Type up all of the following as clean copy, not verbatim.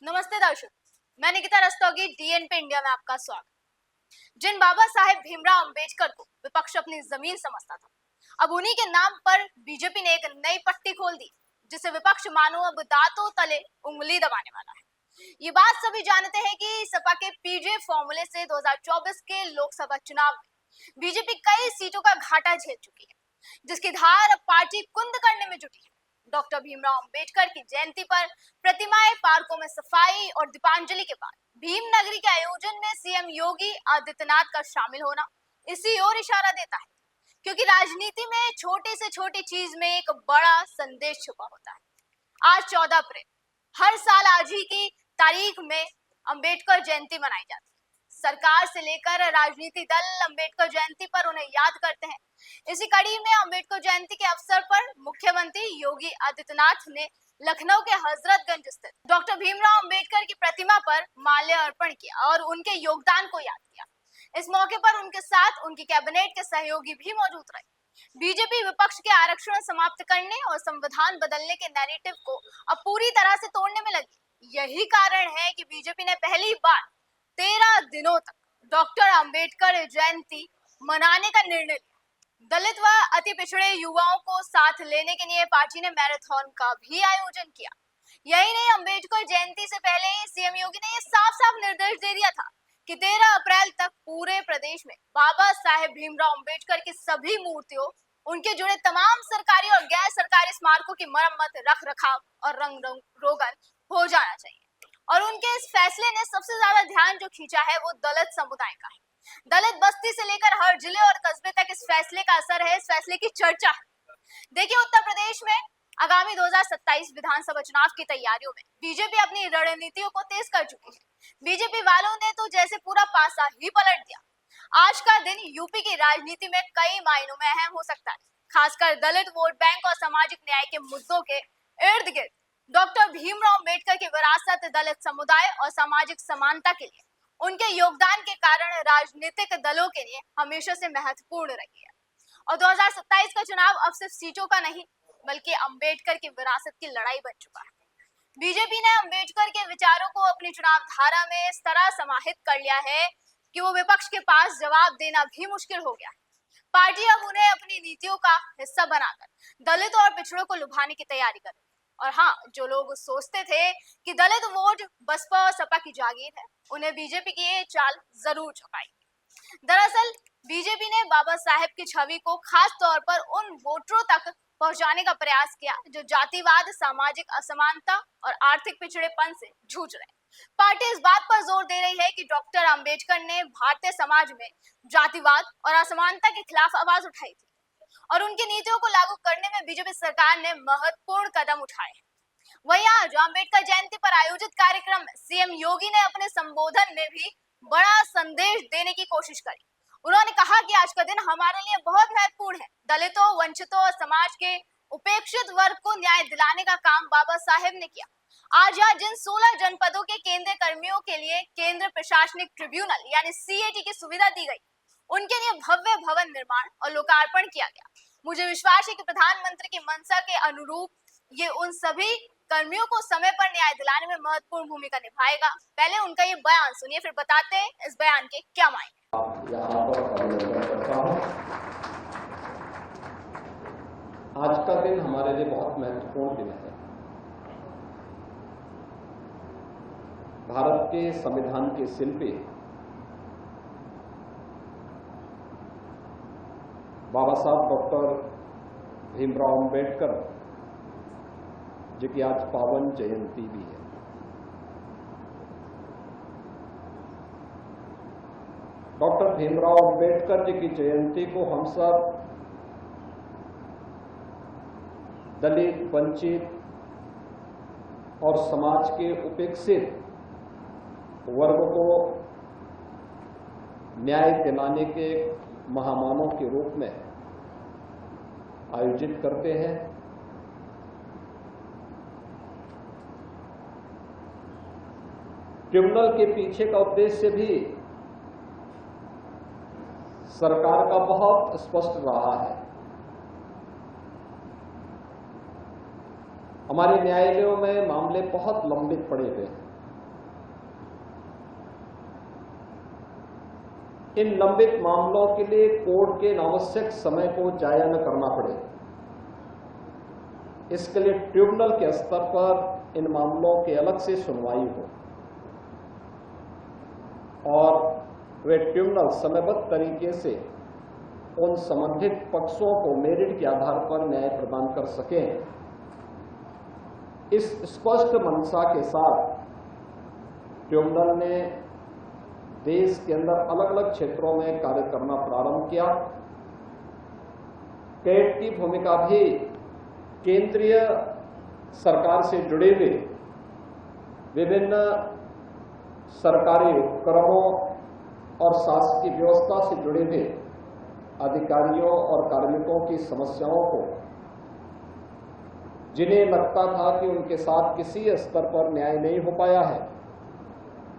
नमस्ते दर्शक, मैं निकिता रस्तोगी, डीएन पे इंडिया में आपका स्वागत। जिन बाबा साहेब भीमराव अंबेडकर को विपक्ष अपनी जमीन समझता था, अब उन्हीं के नाम पर बीजेपी ने एक नई पट्टी खोल दी, जिसे विपक्ष मानो अब दांतों तले उंगली दबाने वाला है। ये बात सभी जानते हैं कि सपा के पीजे फॉर्मूले से 2024 के लोकसभा चुनाव में बीजेपी कई सीटों का घाटा झेल चुकी है, जिसकी धार अब पार्टी कुंद करने में जुटी है। डॉक्टर भीमराव अंबेडकर की जयंती पर प्रतिमाएं, पार्कों में सफाई और दीपांजलि के बाद भीम नगरी के आयोजन में सीएम योगी आदित्यनाथ का शामिल होना इसी ओर इशारा देता है, क्योंकि राजनीति में छोटी से छोटी चीज में एक बड़ा संदेश छुपा होता है। आज 14 अप्रैल, हर साल आज ही की तारीख में अंबेडकर जयंती मनाई जाती है। सरकार से लेकर राजनीतिक दल अंबेडकर जयंती पर उन्हें याद करते हैं। इसी कड़ी में अंबेडकर जयंती के अवसर पर मुख्यमंत्री योगी आदित्यनाथ ने लखनऊ के हजरतगंज स्थित डॉक्टर भीमराव अंबेडकर की प्रतिमा पर माल्य अर्पण किया और उनके योगदान को याद किया। इस मौके पर उनके साथ उनकी कैबिनेट के सहयोगी भी मौजूद रहे। बीजेपी विपक्ष के आरक्षण समाप्त करने और संविधान बदलने के नैरेटिव को अब पूरी तरह से तोड़ने में लगी। यही कारण है कि बीजेपी ने पहली बार 13 दिनों तक डॉक्टर अंबेडकर जयंती मनाने का निर्णय लिया। दलित व अति पिछड़े युवाओं को साथ लेने के लिए पार्टी ने मैराथन का भी आयोजन किया। यही नहीं, अंबेडकर जयंती से पहले ही सीएम योगी ने ये साफ-साफ निर्देश दे दिया था कि 13 अप्रैल तक पूरे प्रदेश में बाबा साहेब भीमराव अंबेडकर की सभी मूर्तियों, उनके जुड़े तमाम सरकारी और गैर सरकारी स्मारकों की मरम्मत, रख रखाव और रंग रोगन हो जाना चाहिए। और उनके इस फैसले ने सबसे ज्यादा ध्यान जो खींचा है वो दलित समुदाय का है। दलित बस्ती से लेकर हर जिले और कस्बे तक इस फैसले का असर है, इस फैसले की चर्चा है। देखिए, उत्तर प्रदेश में आगामी 2027 विधानसभा चुनाव की तैयारियों में बीजेपी अपनी रणनीतियों को तेज कर चुकी है। बीजेपी वालों ने तो जैसे पूरा पासा ही पलट दिया। आज का दिन यूपी की राजनीति में कई मायनों में अहम हो सकता है, खासकर दलित वोट बैंक और सामाजिक न्याय के मुद्दों के इर्द गिर्द। डॉक्टर भीमराव अंबेडकर की विरासत दलित समुदाय और सामाजिक समानता के लिए उनके योगदान के कारण राजनीतिक दलों के लिए हमेशा से महत्वपूर्ण रही है। और 2027 का चुनाव अब सिर्फ सीटों का नहीं, बल्कि अंबेडकर की विरासत की लड़ाई बन चुका है। बीजेपी ने अंबेडकर के विचारों को अपनी चुनाव धारा में इस तरह समाहित कर लिया है कि वो विपक्ष के पास जवाब देना भी मुश्किल हो गया है। पार्टी अब उन्हें अपनी नीतियों का हिस्सा बनाकर दलितों और पिछड़ों को लुभाने की तैयारी कर रही है। और हाँ, जो लोग सोचते थे कि दलित वोट बसपा और सपा की जागीर है, उन्हें बीजेपी की ये चाल जरूर छुपाएगी। दरअसल बीजेपी ने बाबा साहेब की छवि को खास तौर पर उन वोटरों तक पहुंचाने का प्रयास किया जो जातिवाद, सामाजिक असमानता और आर्थिक पिछड़ेपन से जूझ रहे हैं। पार्टी इस बात पर जोर दे रही है कि डॉक्टर अंबेडकर ने भारतीय समाज में जातिवाद और असमानता के खिलाफ आवाज उठाई थी और उनकी नीतियों को लागू करने में बीजेपी सरकार ने महत्वपूर्ण कदम उठाए हैं। वहीं आज अंबेडकर जयंती पर आयोजित कार्यक्रम में सीएम योगी ने अपने संबोधन में भी बड़ा संदेश देने की कोशिश करी। उन्होंने कहा कि आज का दिन हमारे लिए बहुत महत्वपूर्ण है। दलितों, वंचितों और समाज के उपेक्षित वर्ग को न्याय दिलाने का काम बाबा साहेब ने किया। आज यहाँ जिन 16 जनपदों के केंद्रीय कर्मियों के लिए केंद्र प्रशासनिक ट्रिब्यूनल यानी सीएटी की सुविधा दी गई, उनके लिए भव्य भवन निर्माण और लोकार्पण किया गया। मुझे विश्वास है कि प्रधानमंत्री की मंशा के अनुरूप ये उन सभी कर्मियों को समय पर न्याय दिलाने में महत्वपूर्ण भूमिका निभाएगा। पहले उनका ये बयान सुनिए, फिर बताते हैं इस बयान के क्या मायने। यहाँ पर अभिनंदन करता हूँ। आज का दिन हमारे लिए बहुत महत्वपूर्ण दिन है। भारत के संविधान के शिल्पी बाबा साहब डॉक्टर भीमराव अंबेडकर जी की आज पावन जयंती भी है। डॉक्टर भीमराव अंबेडकर जी की जयंती को हम सब दलित, वंचित और समाज के उपेक्षित वर्ग को न्याय दिलाने के महामानव के रूप में आयोजित करते हैं। ट्रिब्यूनल के पीछे का उद्देश्य भी सरकार का बहुत स्पष्ट रहा है। हमारे न्यायालयों में मामले बहुत लंबित पड़े हुए हैं। इन लंबित मामलों के लिए कोर्ट के अनावश्यक समय को जाया न करना पड़े, इसके लिए ट्रिब्यूनल के स्तर पर इन मामलों की अलग से सुनवाई हो और वे ट्रिब्यूनल समयबद्ध तरीके से उन संबंधित पक्षों को मेरिट के आधार पर न्याय प्रदान कर सकें। इस स्पष्ट मंशा के साथ ट्रिब्यूनल ने देश के अंदर अलग अलग क्षेत्रों में कार्य करना प्रारंभ किया। कैट की भूमिका भी केंद्रीय सरकार से जुड़े हुए विभिन्न सरकारी उपक्रमों और शासकीय व्यवस्था से जुड़े हुए अधिकारियों और कार्मिकों की समस्याओं को, जिन्हें लगता था कि उनके साथ किसी स्तर पर न्याय नहीं हो पाया है,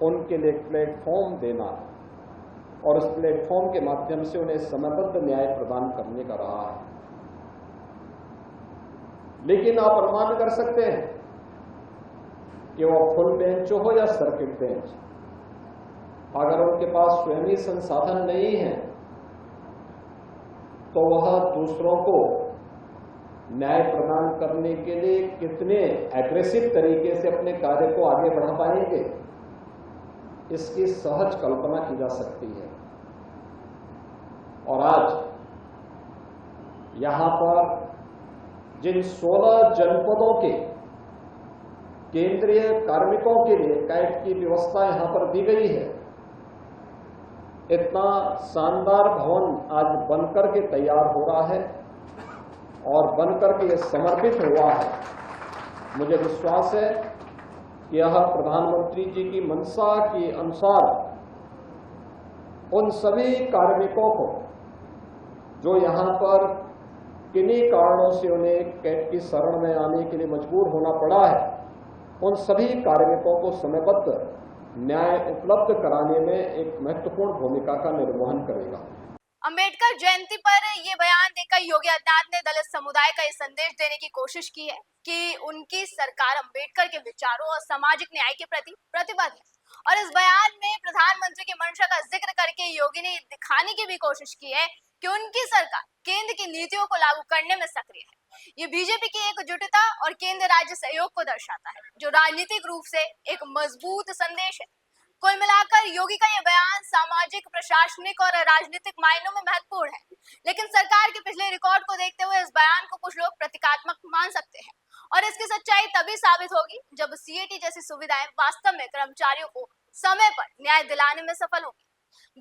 उनके लिए प्लेटफॉर्म देना और उस प्लेटफॉर्म के माध्यम से उन्हें समयबद्ध न्याय प्रदान करने का रहा है। लेकिन आप अनुमान कर सकते हैं कि वह फुल बेंच हो या सर्किट बेंच, अगर उनके पास स्वयं ही संसाधन नहीं है तो वह दूसरों को न्याय प्रदान करने के लिए कितने एग्रेसिव तरीके से अपने कार्य को आगे बढ़ा पाएंगे, इसकी सहज कल्पना की जा सकती है। और आज यहां पर जिन 16 जनपदों के केंद्रीय कार्मिकों के लिए कैट की व्यवस्था यहां पर दी गई है, इतना शानदार भवन आज बनकर के तैयार हो रहा है और बनकर के ये समर्पित हुआ है। मुझे विश्वास है कि यह प्रधानमंत्री जी की मंशा के अनुसार उन सभी कार्मिकों को जो यहां पर किन्हीं कारणों से उन्हें कैट की शरण में आने के लिए मजबूर होना पड़ा है, उन सभी कार्मिकों को समयबद्ध न्याय उपलब्ध कराने में एक महत्वपूर्ण भूमिका का निर्वहन करेगा। अंबेडकर जयंती पर ये बयान देकर योगी आदित्यनाथ ने दलित समुदाय का ये संदेश देने की कोशिश की है कि उनकी सरकार अंबेडकर के विचारों और सामाजिक न्याय के प्रति प्रतिबद्ध है। और इस बयान में प्रधानमंत्री की मंशा का जिक्र करके योगी ने दिखाने की भी कोशिश की है कि उनकी सरकार केंद्र की नीतियों को लागू करने में सक्रिय है। ये बीजेपी की एकजुटता और केंद्र राज्य सहयोग को दर्शाता है, जो राजनीतिक रूप से एक मजबूत संदेश है। कुल मिलाकर योगी का यह बयान सामाजिक, प्रशासनिक और राजनीतिक मायनों में महत्वपूर्ण है, लेकिन सरकार के पिछले रिकॉर्ड को देखते हुए इस बयान को कुछ लोग प्रतीकात्मक मान सकते हैं और इसकी सच्चाई तभी साबित होगी जब सीएटी जैसी सुविधाएं वास्तव में कर्मचारियों को समय पर न्याय दिलाने में सफल होंगी।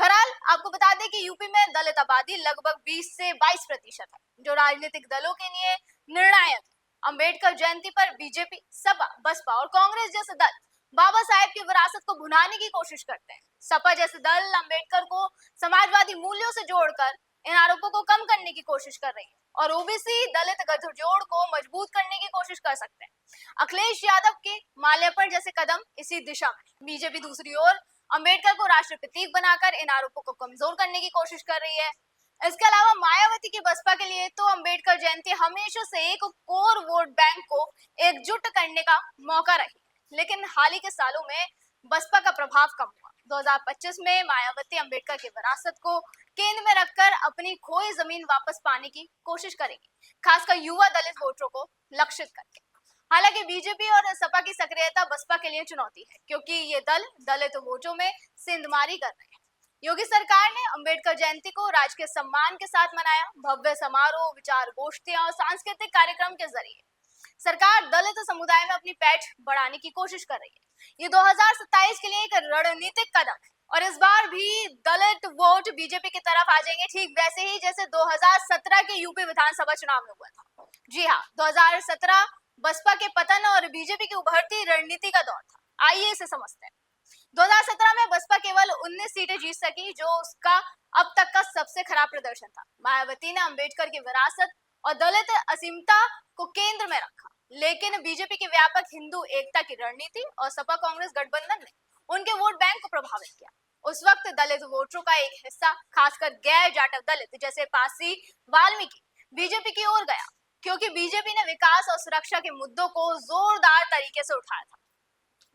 बहरहाल आपको बता दें कि यूपी में दलित आबादी लगभग 20 से 22% है, जो राजनीतिक दलों के लिए निर्णायक है। अम्बेडकर जयंती पर बीजेपी, सपा, बसपा और कांग्रेस जैसे दल बाबा साहेब की विरासत को भुनाने की कोशिश करते हैं। सपा जैसे दल अम्बेडकर को समाजवादी मूल्यों से जोड़कर इन आरोपों को कम करने की कोशिश कर रही है और ओबीसी दलित गठजोड़ को मजबूत करने की कोशिश कर सकते हैं। अखिलेश यादव के माल्यार्पण जैसे कदम इसी दिशा में। बीजेपी दूसरी ओर अम्बेडकर को राष्ट्र प्रतीक बनाकर इन आरोपों को कमजोर करने की कोशिश कर रही है। इसके अलावा मायावती की बसपा के लिए तो अम्बेडकर जयंती हमेशा से एक कोर वोट बैंक को एकजुट करने का मौका रही, लेकिन हाल ही के सालों में बसपा का प्रभाव कम हुआ। 2025 में मायावती अम्बेडकर की विरासत को केंद्र में रखकर अपनी खोई जमीन वापस पाने की कोशिश करेगी, खासकर युवा दलित वोटरों को लक्षित करके। हालांकि बीजेपी और सपा की सक्रियता बसपा के लिए चुनौती है, क्योंकि ये दल दलित वोटों में सेंधमारी कर रहे हैं। योगी सरकार ने अम्बेडकर जयंती को राजकीय सम्मान के साथ मनाया। भव्य समारोह, विचार गोष्ठियां और सांस्कृतिक कार्यक्रम के जरिए सरकार दलित समुदाय में अपनी पैठ बढ़ाने की कोशिश कर रही है। ये 2027 के लिए एक रणनीतिक कदम है और इस बार भी दलित वोट बीजेपी की तरफ आ जाएंगे, ठीक वैसे ही जैसे 2017 के यूपी विधानसभा चुनाव में हुआ था। जी हाँ, 2017 बसपा के पतन और बीजेपी की उभरती रणनीति का दौर था। आइए इसे समझते हैं। 2017 में बसपा केवल 19 सीटें जीत सकी, जो उसका अब तक का सबसे खराब प्रदर्शन था। मायावती ने अम्बेडकर की विरासत और दलित असीमता को केंद्र में रखा, लेकिन बीजेपी की व्यापक हिंदू एकता की रणनीति और सपा कांग्रेस गठबंधन ने उनके वोट बैंक को प्रभावित किया। उस वक्त दलित वोटरों का एक हिस्सा, खासकर गैर जाटव दलित जैसे पासी, वाल्मीकि, बीजेपी की ओर गया, क्योंकि बीजेपी ने विकास और सुरक्षा के मुद्दों को जोरदार तरीके से उठाया था।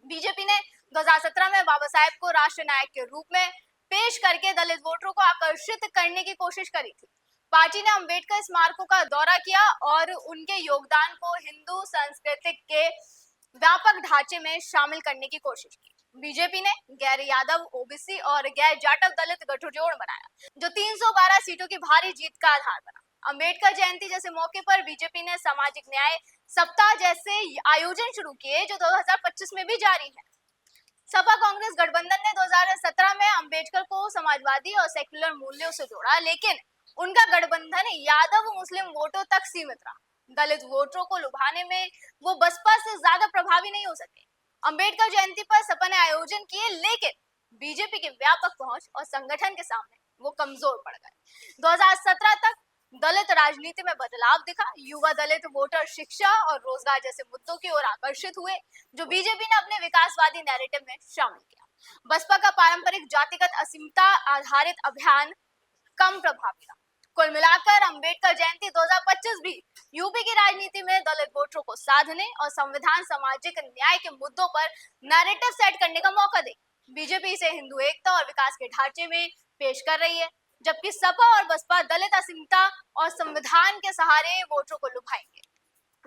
बीजेपी ने 2017 में बाबा साहेब को राष्ट्र नायक के रूप में पेश करके दलित वोटरों को आकर्षित करने की कोशिश करी थी। पार्टी ने अंबेडकर स्मारकों का दौरा किया और उनके योगदान को हिंदू संस्कृति के व्यापक ढांचे में शामिल करने की कोशिश की। बीजेपी ने गैर यादव ओबीसी और गैर जाटव दलित गठजोड़ बनाया, जो 312 सीटों की भारी जीत का आधार बना। अंबेडकर जयंती जैसे मौके पर बीजेपी ने सामाजिक न्याय सप्ताह जैसे आयोजन शुरू किए, जो 2025 में भी जारी है। सपा कांग्रेस गठबंधन ने 2017 में अंबेडकर को समाजवादी और सेक्युलर मूल्यों से जोड़ा, लेकिन उनका गठबंधन यादव मुस्लिम वोटों तक सीमित रहा। दलित वोटरों को लुभाने में वो बसपा से ज्यादा प्रभावी नहीं हो सके। अंबेडकर जयंती पर सपा ने आयोजन किए, लेकिन बीजेपी की व्यापक पहुंच और संगठन के सामने वो कमजोर पड़ गए। 2017 तक दलित राजनीति में बदलाव दिखा। युवा दलित वोटर शिक्षा और रोजगार जैसे मुद्दों की ओर आकर्षित हुए, जो बीजेपी ने अपने विकासवादी नैरेटिव में शामिल किया। बसपा का पारंपरिक जातिगत असीमता आधारित अभियान कम प्रभावी रहा। कुल मिलाकर अंबेडकर जयंती 2025 भी यूपी की राजनीति में दलित वोटरों को साधने और संविधान सामाजिक न्याय के मुद्दों पर नैरेटिव सेट करने का मौका दे। बीजेपी इसे हिंदू एकता और विकास के ढांचे में पेश कर रही है, जबकि सपा और बसपा दलित असीमता और संविधान के सहारे वोटरों को लुभाएंगे।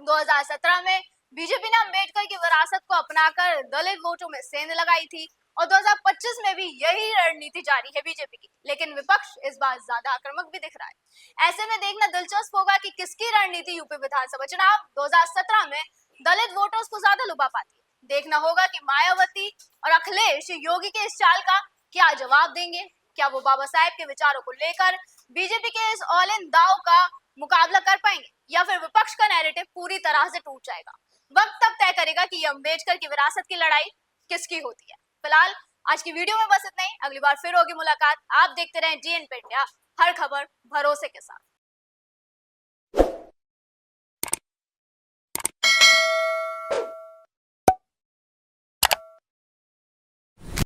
2017 में बीजेपी ने अंबेडकर की विरासत को अपनाकर दलित वोटों में सेंध लगाई थी और 2025 में भी यही रणनीति जारी है बीजेपी की, लेकिन विपक्ष इस बार ज्यादा आक्रामक भी दिख रहा है। ऐसे में देखना दिलचस्प होगा कि किसकी रणनीति यूपी विधानसभा चुनाव 2017 में दलित वोटर्स को ज्यादा लुभा पाती है। देखना होगा कि मायावती और अखिलेश योगी के इस चाल का क्या जवाब देंगे। क्या वो बाबा साहेब के विचारों को लेकर बीजेपी के इस ऑल इन दाव का मुकाबला कर पाएंगे, या फिर विपक्ष का नैरेटिव पूरी तरह से टूट जाएगा। वक्त तब तय करेगा कि ये अंबेडकर की विरासत की लड़ाई किसकी होती है। फिलहाल आज की वीडियो में बस इतना ही। अगली बार फिर होगी मुलाकात। आप देखते रहें DN पे इंडिया, हर खबर भरोसे के साथ।